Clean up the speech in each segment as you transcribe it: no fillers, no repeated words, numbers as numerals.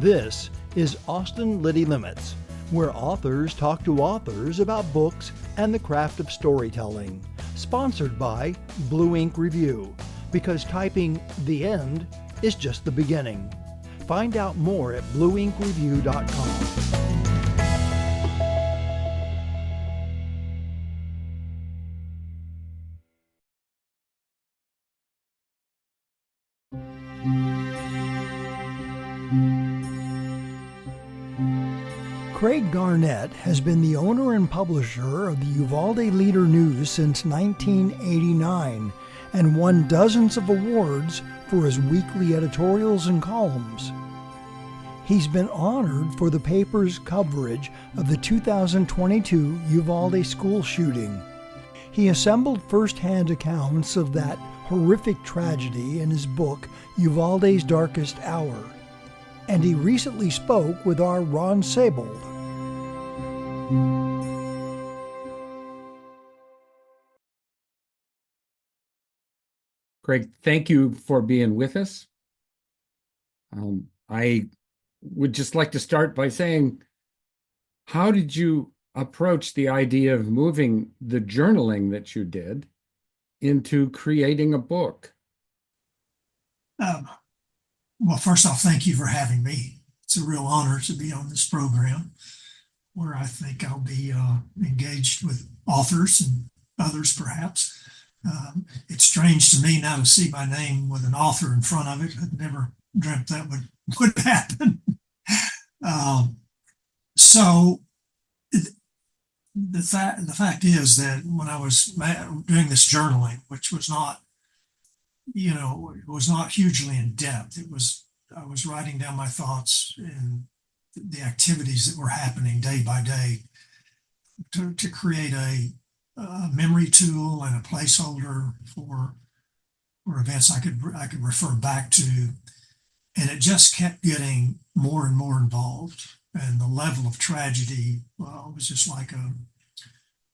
This is Austin Liddy Limits, where authors talk to authors about books and the craft of storytelling. Sponsored by Blue Ink Review, because typing the end is just the beginning. Find out more at blueinkreview.com. Craig Garnett has been the owner and publisher of the Uvalde Leader-News since 1989 and won dozens of awards for his weekly editorials and columns. He's been honored for the paper's coverage of the 2022 Uvalde school shooting. He assembled first-hand accounts of that horrific tragedy in his book, Uvalde's Darkest Hour. And he recently spoke with our Ron Sebold. Craig, thank you for being with us. I would just like to start by saying, how did you approach the idea of moving the journaling that you did into creating a book? Well, first off, thank you for having me. It's a real honor to be on this program, where I think I'll be engaged with authors and others, perhaps. It's strange to me now to see my name with an author in front of it. I'd never dreamt that would happen. So the fact is that when I was doing this journaling, which was not, it was not hugely in depth. I was writing down my thoughts and the activities that were happening day by day to create a memory tool and a placeholder for events I could refer back to, and it just kept getting more and more involved, and the level of tragedy was just like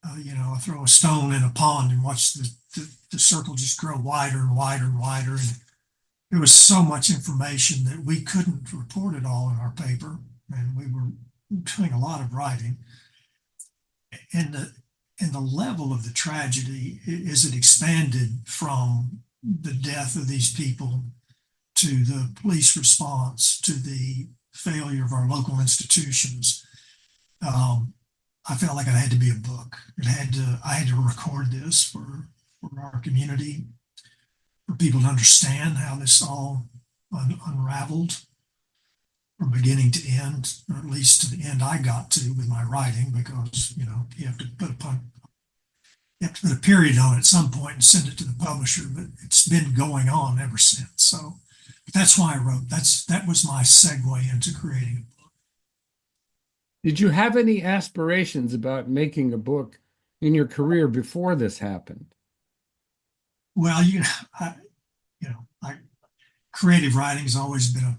I throw a stone in a pond and watch the circle just grow wider and wider and wider, and there was so much information that we couldn't report it all in our paper, and we were doing a lot of writing, and the level of the tragedy as it expanded from the death of these people to the police response to the failure of our local institutions. I felt like it had to be a book. I had to record this for our community, for people to understand how this all unraveled from beginning to end, or at least to the end I got to with my writing, because you have to put a period on it at some point and send it to the publisher, but it's been going on ever since. So that's why I wrote. That was my segue into creating a book. Did you have any aspirations about making a book in your career before this happened? Well, creative writing has always been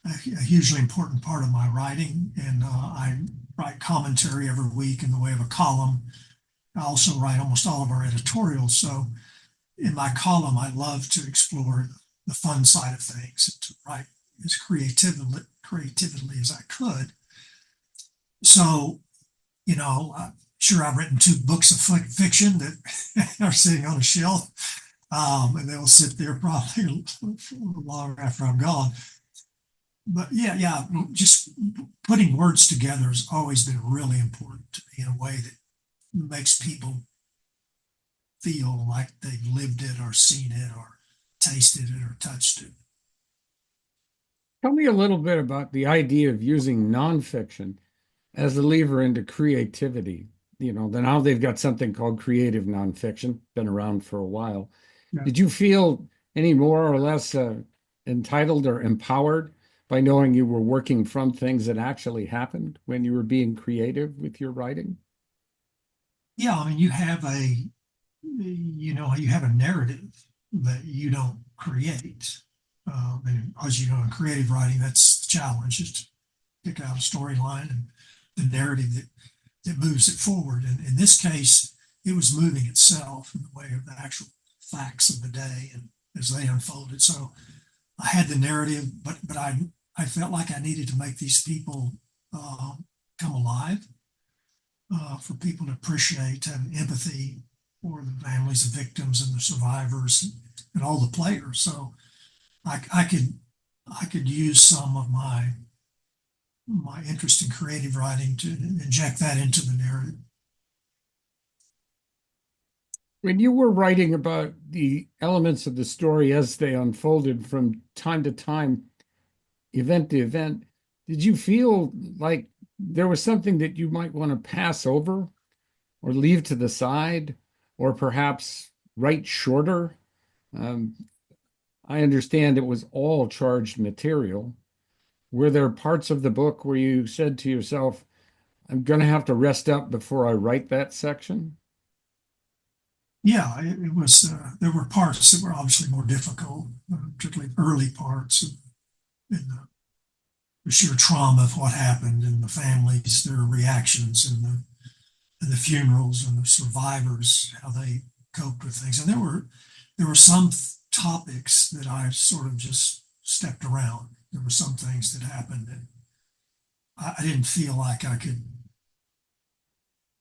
a hugely important part of my writing, and I write commentary every week in the way of a column. I also write almost all of our editorials. So in my column, I love to explore the fun side of things and to write as creatively as I could. So, sure, I've written 2 books of fiction that are sitting on a shelf, and they'll sit there probably long after I'm gone. But yeah, just putting words together has always been really important to me in a way that makes people feel like they've lived it or seen it or tasted it or touched it. Tell me a little bit about the idea of using nonfiction as a lever into creativity. Now they've got something called creative nonfiction, been around for a while. Yeah. Did you feel any more or less entitled or empowered by knowing you were working from things that actually happened when you were being creative with your writing? Yeah, I mean, you have a narrative that you don't create. And as you know, in creative writing, that's the challenge, is to pick out a storyline and the narrative that moves it forward. And in this case, it was moving itself in the way of the actual facts of the day and as they unfolded. So I had the narrative, but I I felt like I needed to make these people come alive, for people to appreciate, have empathy for the families of victims and the survivors and all the players. So I could use some of my interest in creative writing to inject that into the narrative. When you were writing about the elements of the story as they unfolded from time to time, event to event, did you feel like there was something that you might want to pass over or leave to the side, or perhaps write shorter? Um, I understand it was all charged material. Were there parts of the book where you said to yourself, I'm going to have to rest up before I write that section? Yeah, it was. There were parts that were obviously more difficult, particularly early parts, and the sheer trauma of what happened and the families, their reactions, and the funerals and the survivors, how they coped with things. And there were some topics that I sort of just stepped around. There were some things that happened that I didn't feel like I could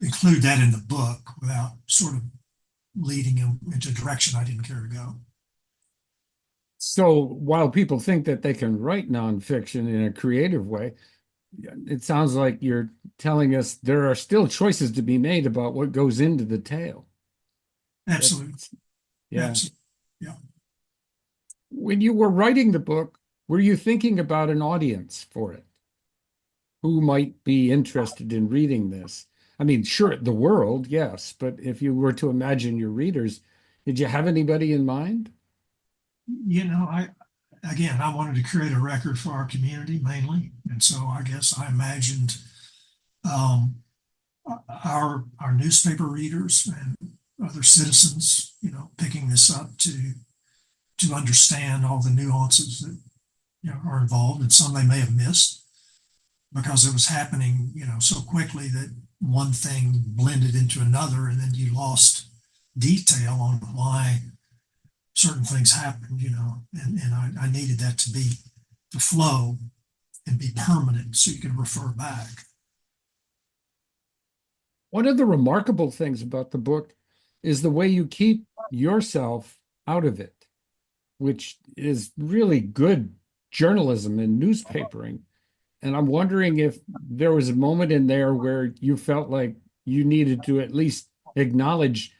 include that in the book without sort of leading them into a direction I didn't care to go. So while people think that they can write nonfiction in a creative way, it sounds like you're telling us there are still choices to be made about what goes into the tale. Absolutely. Yeah. Absolutely. Yeah. When you were writing the book, were you thinking about an audience for it? Who might be interested in reading this? I mean, sure, the world, yes, but if you were to imagine your readers, did you have anybody in mind? I wanted to create a record for our community mainly, and so I guess I imagined um, our newspaper readers and other citizens, picking this up to understand all the nuances that are involved, and some they may have missed because it was happening, so quickly that one thing blended into another, and then you lost detail on why certain things happened, and I needed that to flow and be permanent so you could refer back. One of the remarkable things about the book is the way you keep yourself out of it, which is really good journalism and newspapering. And I'm wondering if there was a moment in there where you felt like you needed to at least acknowledge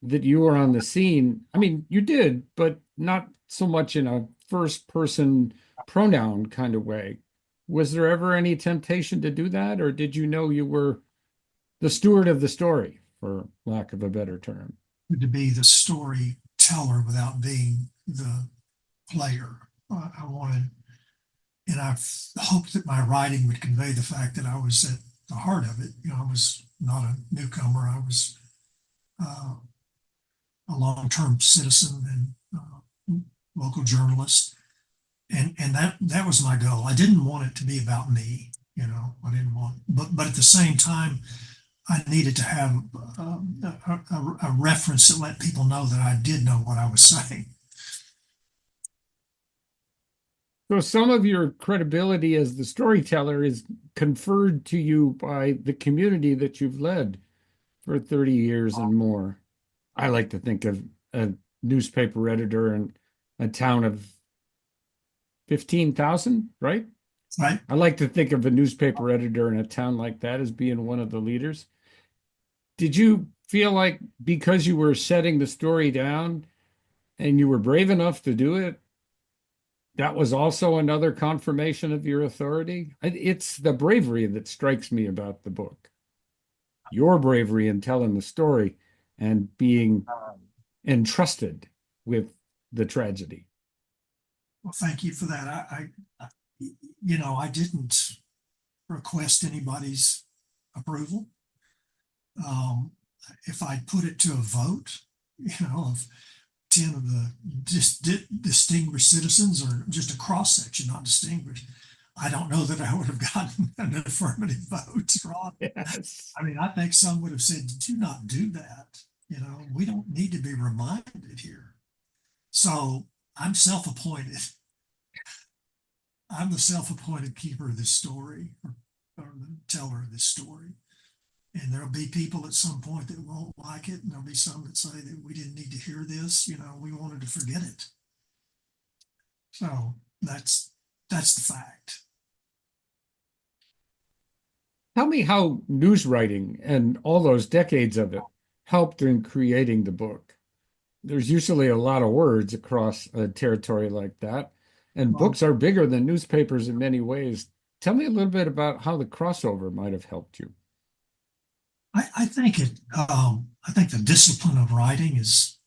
that you were on the scene. I mean, you did, but not so much in a first person pronoun kind of way. Was there ever any temptation to do that, or did you know you were the steward of the story, for lack of a better term? To be the storyteller without being the player. I wanted, and I hoped that my writing would convey the fact that I was at the heart of it. I was not a newcomer. I was a long-term citizen and local journalist, and that was my goal. I didn't want it to be about me. I didn't want, but at the same time, I needed to have a reference that let people know that I did know what I was saying. So some of your credibility as the storyteller is conferred to you by the community that you've led for 30 years and more. I like to think of a newspaper editor in a town of 15,000, right? Right. I like to think of a newspaper editor in a town like that as being one of the leaders. Did you feel like because you were setting the story down and you were brave enough to do it, that was also another confirmation of your authority? It's the bravery that strikes me about the book. Your bravery in telling the story and being entrusted with the tragedy. Well, thank you for that. I didn't request anybody's approval. If I put it to a vote, of 10 of the distinguished citizens, or just a cross section, not distinguished, I don't know that I would have gotten an affirmative vote. Yes. I mean, I think some would have said, do not do that. We don't need to be reminded here. So I'm self-appointed. I'm the self-appointed keeper of this story, or the teller of this story. And there'll be people at some point that won't like it, and there'll be some that say that we didn't need to hear this. We wanted to forget it. So that's the fact. Tell me how news writing and all those decades of it helped in creating the book. There's usually a lot of words across a territory like that, and Well, books are bigger than newspapers in many ways. Tell me a little bit about how the crossover might have helped you. I think I think the discipline of writing is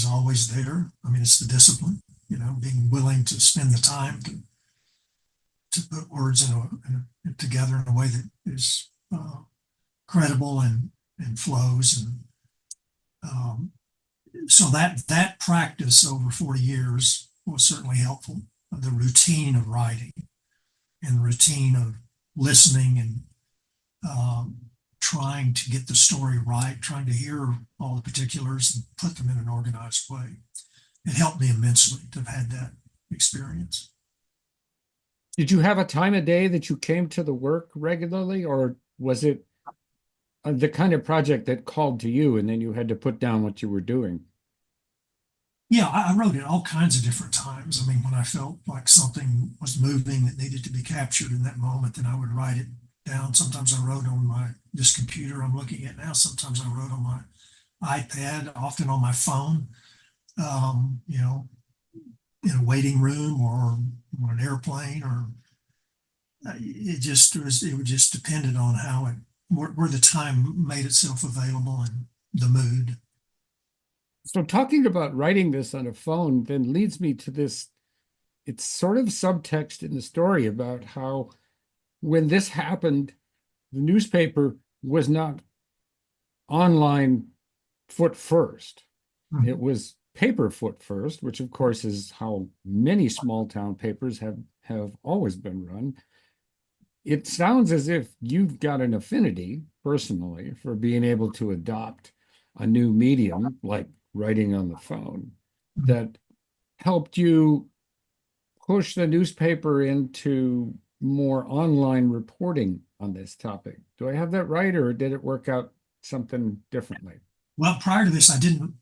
always there. I mean, it's the discipline, being willing to spend the time to put words together in a way that is credible and flows. And so that practice over 40 years was certainly helpful. The routine of writing and the routine of listening and trying to get the story right, trying to hear all the particulars and put them in an organized way. It helped me immensely to have had that experience. Did you have a time of day that you came to the work regularly, or was it the kind of project that called to you and then you had to put down what you were doing? Yeah, I wrote at all kinds of different times. I mean, when I felt like something was moving that needed to be captured in that moment, then I would write it down. Sometimes I wrote on this computer I'm looking at now. Sometimes I wrote on my iPad, often on my phone, in a waiting room or on an airplane, or it would just depended on where the time made itself available and the mood. So talking about writing this on a phone then leads me to this, it's sort of subtext in the story about how when this happened, the newspaper was not online foot first. Mhm. It was paper foot first, which of course is how many small town papers have always been run. It sounds as if you've got an affinity personally for being able to adopt a new medium like writing on the phone that helped you push the newspaper into more online reporting on this topic. Do I have that right, or did it work out something differently? Well, prior to this, I didn't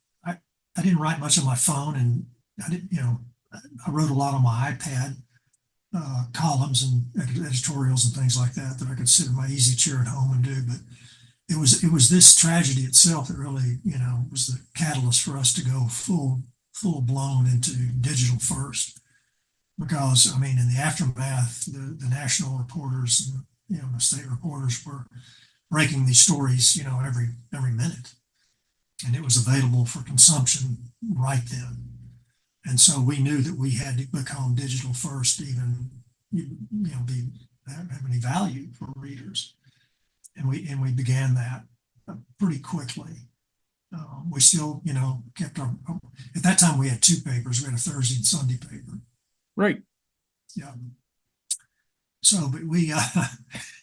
write much on my phone, and I didn't, I wrote a lot on my iPad, columns and editorials and things like that I could sit in my easy chair at home and do. But it was this tragedy itself that really, was the catalyst for us to go full blown into digital first. Because I mean, in the aftermath, the national reporters and the state reporters were breaking these stories, every minute, and it was available for consumption right then. And so we knew that we had to become digital first, even have any value for readers, and we began that pretty quickly. We still, kept at that time we had two papers. We had a Thursday and Sunday paper. Right. Yeah. So, but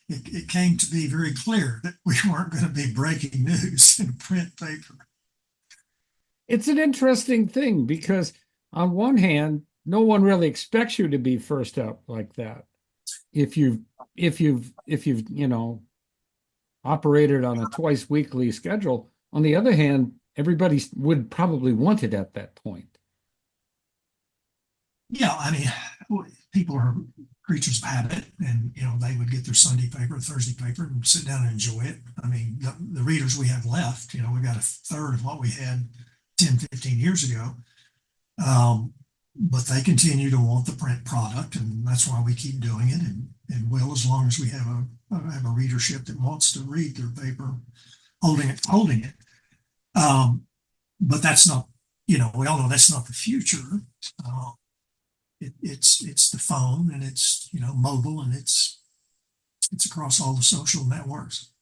it came to be very clear that we weren't going to be breaking news in a print paper. It's an interesting thing because on one hand, no one really expects you to be first up like that. If you've operated on a twice weekly schedule. On the other hand, everybody would probably want it at that point. Yeah, I mean, people are creatures of habit, and they would get their Sunday paper, Thursday paper, and sit down and enjoy it. I mean, the readers we have left, we've got a third of what we had 10, 15 years ago. But they continue to want the print product, and that's why we keep doing it, and will as long as we have a readership that wants to read their paper, holding it. But that's not, we all know that's not the future. It's the phone, and it's mobile, and it's across all the social networks.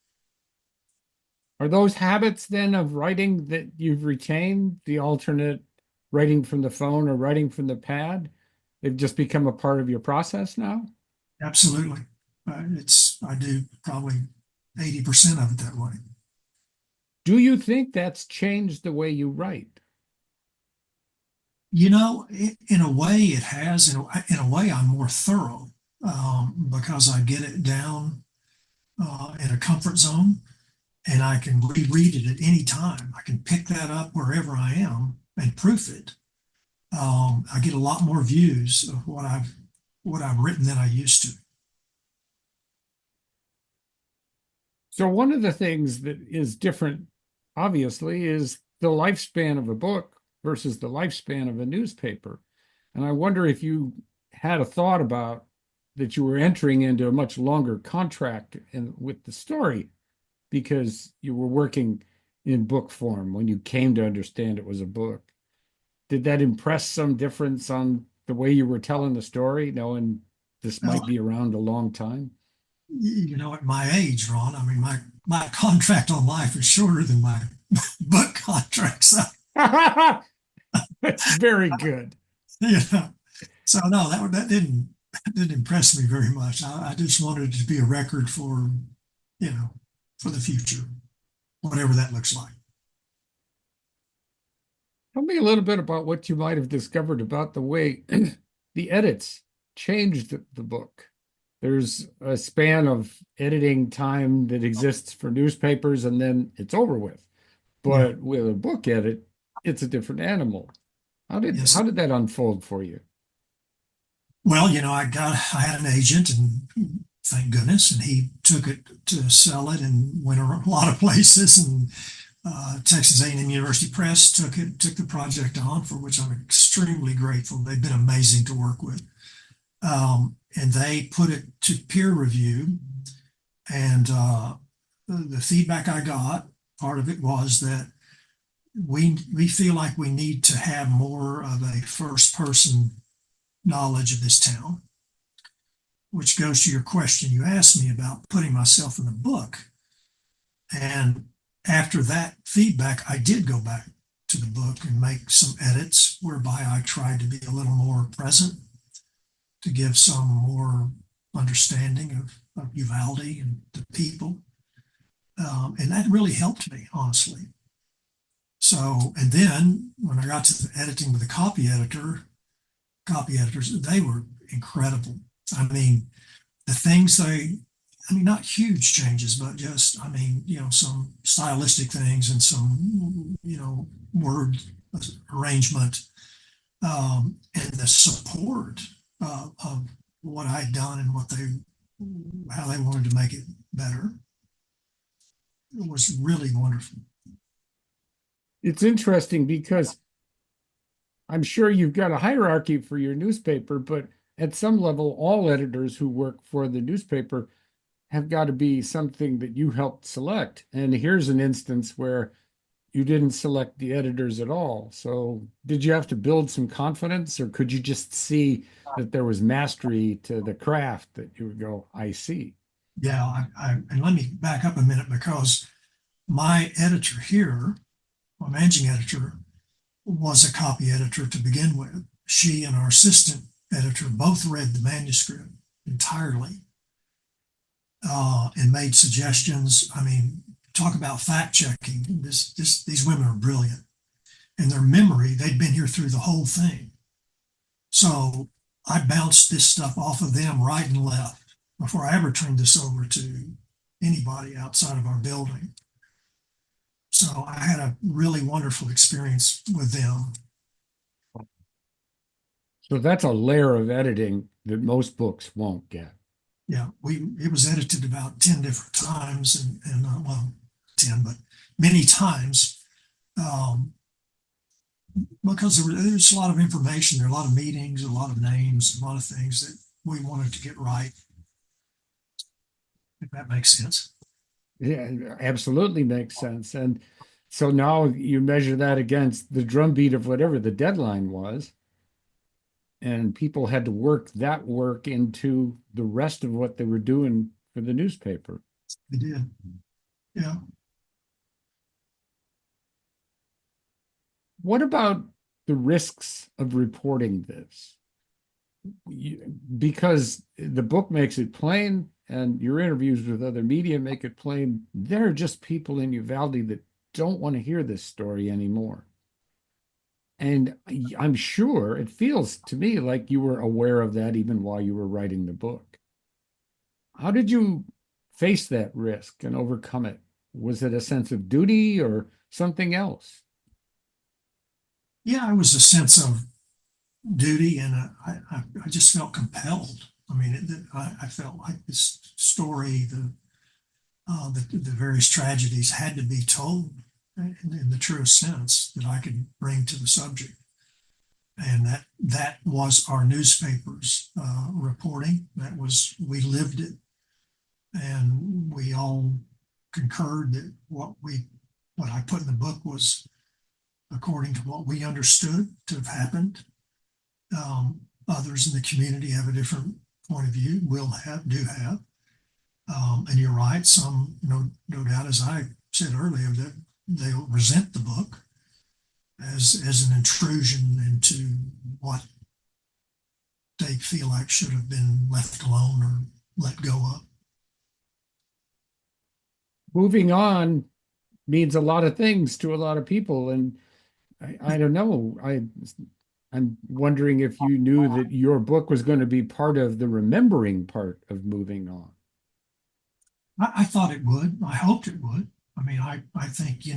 Are those habits then of writing that you've retained, the alternate writing from the phone or writing from the pad? They've just become a part of your process now? Absolutely. I do probably 80% of it that way. Do you think that's changed the way you write? In a way it has. In a way I'm more thorough. because I get it down in a comfort zone, and I can reread it at any time. I can pick that up wherever I am and proof it. I get a lot more views of what I've written than I used to. So one of the things that is different, obviously, is the lifespan of a book versus the lifespan of a newspaper. And I wonder if you had a thought about that you were entering into a much longer contract with the story because you were working in book form when you came to understand it was a book. Did that impress some difference on the way you were telling the story, knowing this Well, might be around a long time? at my age, Ron, I mean, my contract on life is shorter than my book contract. So, That's very good. you know, so no, that didn't impress me very much. I just wanted it to be a record for, you know, for the future, whatever that looks like. Tell me a little bit about what you might have discovered about the way the edits changed the book. There's a span of editing time that exists for newspapers, and then it's over with. Yeah. But with a book edit, it's a different animal. Yes. How did that unfold for you? Well, I had an agent, and thank goodness, and he took it to sell it and went around a lot of places. And Texas A&M University Press took the project on, for which I'm extremely grateful. They've been amazing to work with, and they put it to peer review. And the feedback I got, part of it was that we feel like we need to have more of a first person knowledge of this town, which goes to your question you asked me about putting myself in the book. And after that feedback, I did go back to the book and make some edits whereby I tried to be a little more present, to give some more understanding of Uvalde and the people. And that really helped me, honestly. So, and then when I got to the editing with the copy editors, they were incredible. I mean, the things I mean, not huge changes, but just, I mean, some stylistic things and some, word arrangement, and the support of what I'd done and how they wanted to make it better. It was really wonderful. It's interesting because I'm sure you've got a hierarchy for your newspaper, but at some level, all editors who work for the newspaper have got to be something that you helped select. And here's an instance where you didn't select the editors at all. So did you have to build some confidence, or could you just see that there was mastery to the craft that you would go, I see? Yeah, and let me back up a minute, because my editor here, my managing editor, was a copy editor to begin with. She and our assistant editor both read the manuscript entirely, and made suggestions. I mean, talk about fact checking. These women are brilliant, and their memory, they'd been here through the whole thing. So I bounced this stuff off of them right and left before I ever turned this over to anybody outside of our building. So I had a really wonderful experience with them. So that's a layer of editing that most books won't get. Yeah, it was edited about 10 different times, and well, 10, but many times, um, because there's a lot of information, there are a lot of meetings, a lot of names, a lot of things that we wanted to get right, if that makes sense. Yeah, absolutely makes sense. And so now you measure that against the drumbeat of whatever the deadline was, and people had to work that work into the rest of what they were doing for the newspaper. We did. Yeah. What about the risks of reporting this? Because the book makes it plain, and your interviews with other media make it plain, there are just people in Uvalde that don't want to hear this story anymore. And I'm sure it feels to me like you were aware of that even while you were writing the book. How did you face that risk and overcome it? Was it a sense of duty or something else? Yeah, it was a sense of duty, and I just felt compelled. I mean, I felt like this story, the various tragedies had to be told in the truest sense that I could bring to the subject. And that was our newspapers reporting. That was, we lived it, and we all concurred that what I put in the book was according to what we understood to have happened. Others in the community have a different point of view, do have. And you're right, some, no doubt, as I said earlier, that they'll resent the book as an intrusion into what they feel like should have been left alone or let go of. Moving on means a lot of things to a lot of people. And I don't know. I'm wondering if you knew that your book was going to be part of the remembering part of moving on. I thought it would. I hoped it would. I mean, I think, you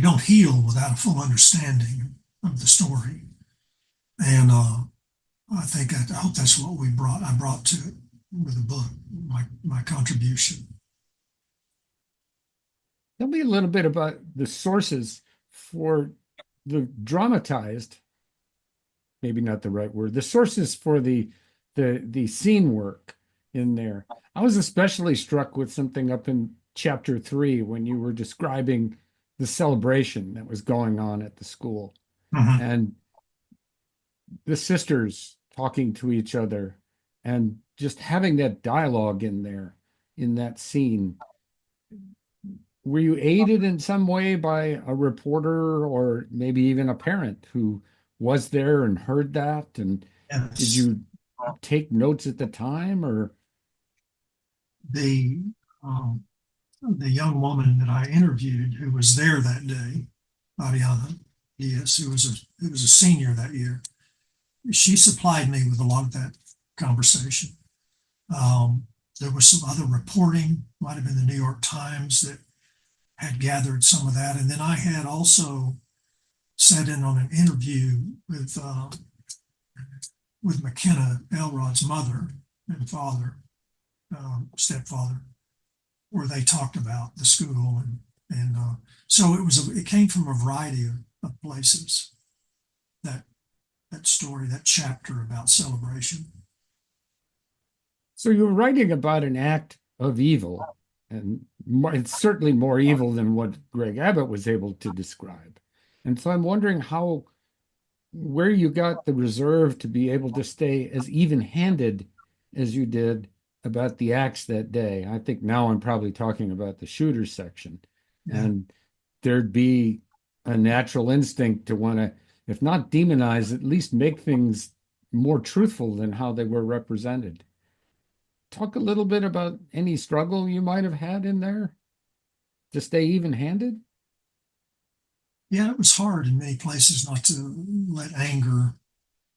don't heal without a full understanding of the story. And I hope that's what I brought to it with the book, my contribution. Tell me a little bit about the sources for the dramatized, maybe not the right word, the sources for the scene work in there. I was especially struck with something up in chapter 3 when you were describing the celebration that was going on at the school Mhm. and the sisters talking to each other and just having that dialogue in there in that scene. Were you aided in some way by a reporter or maybe even a parent who was there and heard that? And did Yes, you take notes at the time or? the um, the young woman that I interviewed who was there that day, Ariana, yes, who was a senior that year. She supplied me with a lot of that conversation. Um, there was some other reporting, might have been the New York Times, that had gathered some of that, and then I had also sat in on an interview with McKenna Elrod's mother and father, stepfather, where they talked about the school, and so it came from a variety of places, that that story, that chapter about celebration. So you're writing about an act of evil, and it's certainly more evil than what Greg Abbott was able to describe. And so I'm wondering where you got the reserve to be able to stay as even-handed as you did about the acts that day. I think now I'm probably talking about the shooter section, Yeah, and there'd be a natural instinct to want to, if not demonize, at least make things more truthful than how they were represented. Talk a little bit about any struggle you might have had in there to stay even-handed. yeah, it was hard in many places not to let anger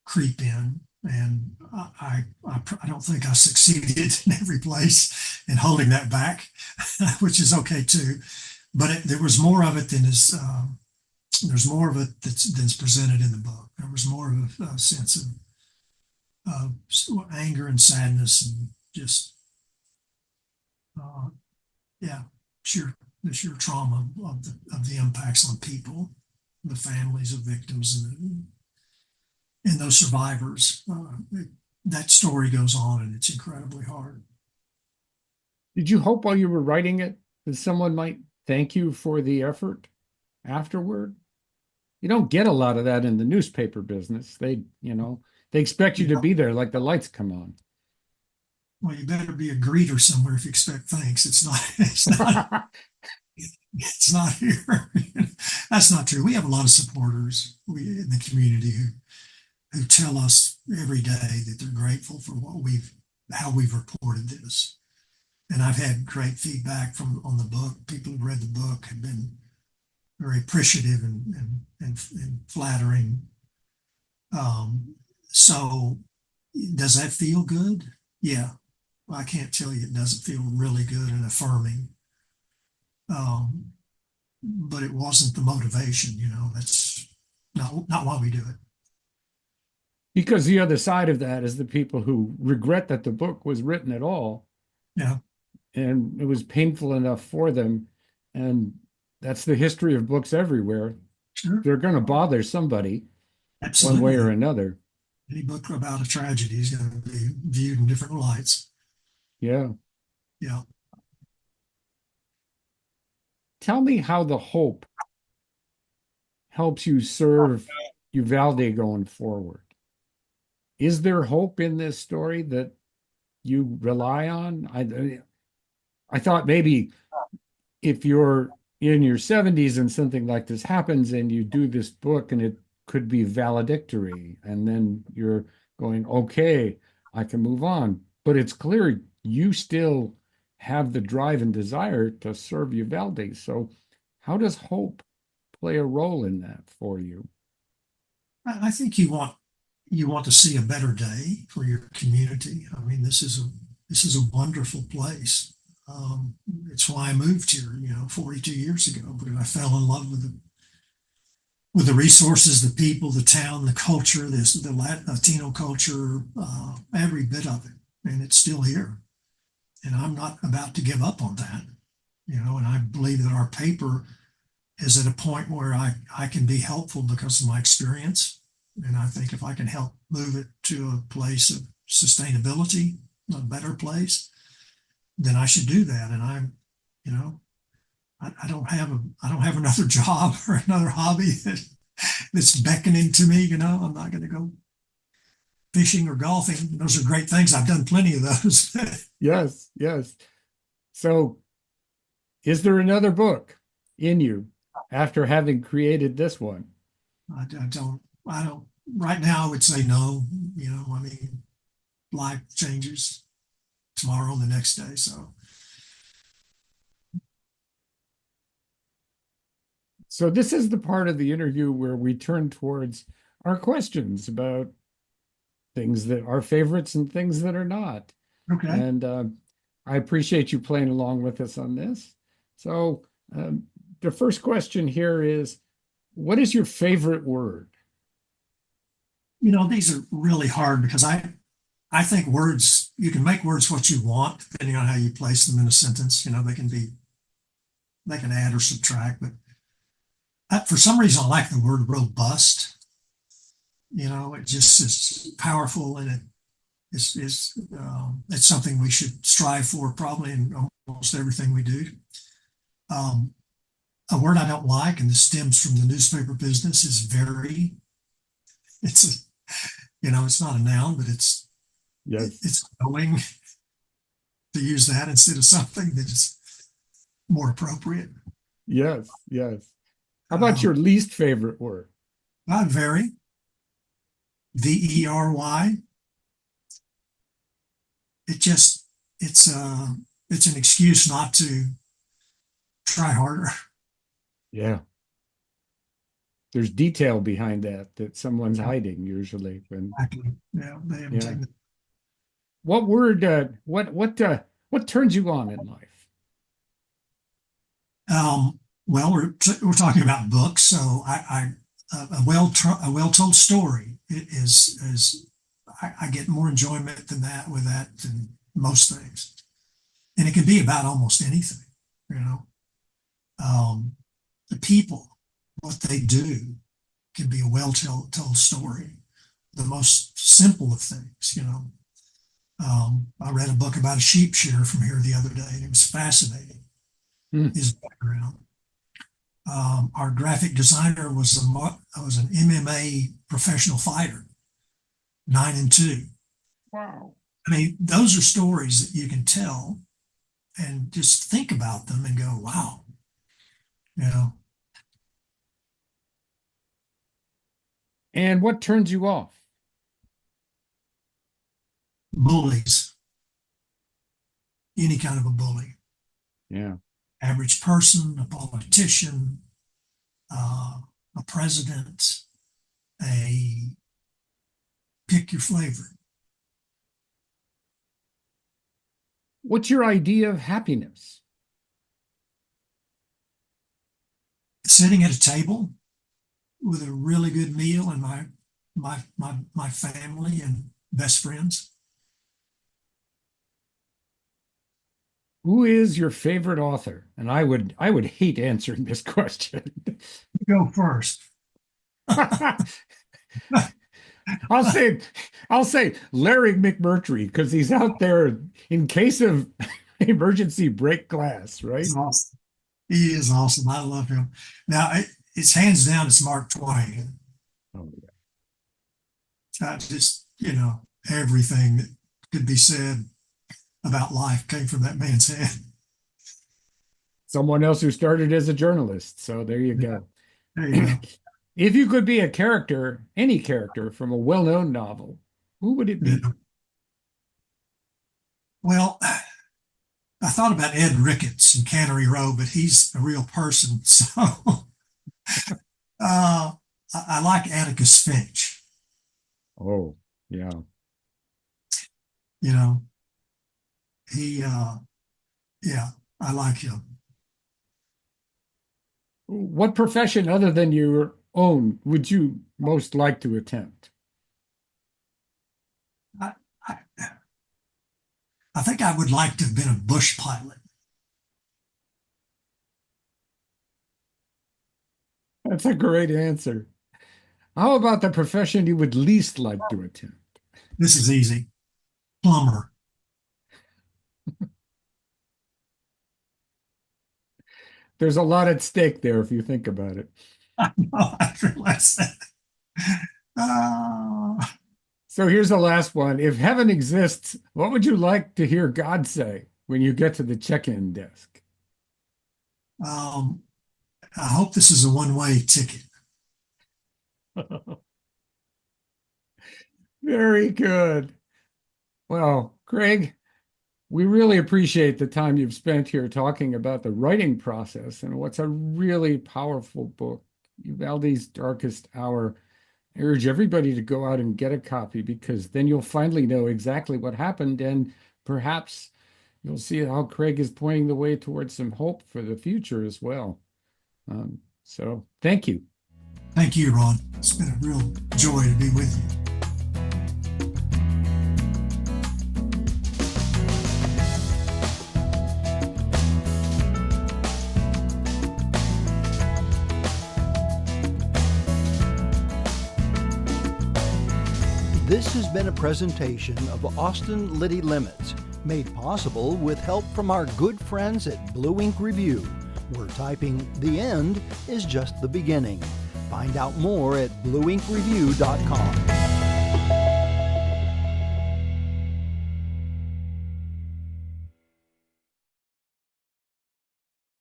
creep in. And I don't think I succeeded in every place in holding that back, which is okay too. But there was more of it there's more of it that's presented in the book. There was more of a sense of anger and sadness and just, uh, yeah, sheer the sheer trauma of the impacts on people, the families of victims, and those survivors. That story goes on, and it's incredibly hard. Did you hope while you were writing it that someone might thank you for the effort afterward? You don't get a lot of that in the newspaper business. They expect you You to know, be there like the lights come on. well, you better be a greeter somewhere if you expect thanks. It's not. It's not. It's not here. That's not true. We have a lot of supporters in the community who tell us every day that they're grateful for how we've reported this. And I've had great feedback on the book. People who've read the book have been very appreciative and flattering. So does that feel good? yeah, I can't tell you it doesn't feel really good and affirming. But it wasn't the motivation, that's not why we do it. Because the other side of that is the people who regret that the book was written at all, Yeah, and it was painful enough for them. And that's the history of books everywhere. sure. They're going to bother somebody one way or Absolutely. another. Any book about a tragedy is going to be viewed in different lights. Yeah. Yeah. Tell me how the hope helps you serve Uvalde going forward. Is there hope in this story that you rely on? I thought maybe if you're in your 70s and something like this happens and you do this book and it could be valedictory, and then you're going, okay, I can move on. But it's clear you still have the drive and desire to serve Uvalde. So how does hope play a role in that for you? I think you want to see a better day for your community. I mean, this is a wonderful place. It's why I moved here, 42 years ago, because I fell in love with the resources, the people, the town, the culture, the Latino culture, every bit of it, and it's still here. And I'm not about to give up on that, And I believe that our paper is at a point where I can be helpful because of my experience. And I think if I can help move it to a place of sustainability, a better place, then I should do that. And you know, I I don't have another job or another hobby that's beckoning to me. I'm not going to go fishing or golfing. Those are great things. I've done plenty of those. Yes, yes. So, is there another book in you after having created this one? I don't, right now I would say no, I mean, life changes tomorrow, the next day. So, So, this is the part of the interview where we turn towards our questions about things that are favorites and things that are not. okay. And I appreciate you playing along with us on this. So, the first question here is, what is your favorite word? These are really hard because I think words, you can make words what you want, depending on how you place them in a sentence. They can add or subtract, but for some reason, I like the word robust. It just is powerful, and it's something we should strive for probably in almost everything we do. Um, a word I don't like, and this stems from the newspaper business, is very. It's a, it's not a noun, but Yes, it's going to use that instead of something that is more appropriate. yes, yes. How about Um, your least favorite word? Not very. Very. It just it's an excuse not to try harder. Yeah, there's detail behind that someone's hiding usually. When Exactly. Yeah, they haven't yeah, taken. what word? What turns you on in life? Well, we're talking about books, so a well told story is I get more enjoyment than that with that than most things, and it can be about almost anything. You know, the people, what they do, can be a told story. The most simple of things. I read a book about a sheep shearer from here the other day, and it was fascinating. Hmm. His background. Our graphic designer was an MMA professional fighter, 9-2. Wow. I mean, those are stories that you can tell and just think about them and go, wow, you know, And what turns you off? bullies, any kind of a bully, Yeah. average person, a politician, a president, a pick your flavor. What's your idea of happiness? Sitting at a table with a really good meal and my family and best friends. Who is your favorite author? And I would hate answering this question. Go first. I'll say Larry McMurtry because he's out there in case of emergency break glass, right? He's awesome. He is awesome. I love him. Now it's hands down. It's Mark Twain. Oh, yeah. Just everything that could be said about life came from that man's head. Someone else who started as a journalist. So there you go. There you go. If you could be a character, any character from a well-known novel, who would it be? Yeah. Well, I thought about Ed Ricketts in Cannery Row, but he's a real person. So I like Atticus Finch. Oh, yeah. Yeah, I like him. What profession other than your own would you most like to attempt? I, I, I think I would like to have been a bush pilot. That's a great answer. How about the profession you would least like to attempt? This is easy. Plumber. There's a lot at stake there if you think about it. I know, I realize that. So here's the last one. If heaven exists, what would you like to hear God say when you get to the check-in desk? I hope this is a one-way ticket. Very good. Well, Craig, we really appreciate the time you've spent here talking about the writing process and what's a really powerful book, Uvalde's Darkest Hour. I urge everybody to go out and get a copy because then you'll finally know exactly what happened and perhaps you'll see how Craig is pointing the way towards some hope for the future as well. So thank you. Thank you, Ron. It's been a real joy to be with you. This has been a presentation of Austin Liddy Limits, made possible with help from our good friends at Blue Ink Review, where typing "the end" is just the beginning. Find out more at blueinkreview.com.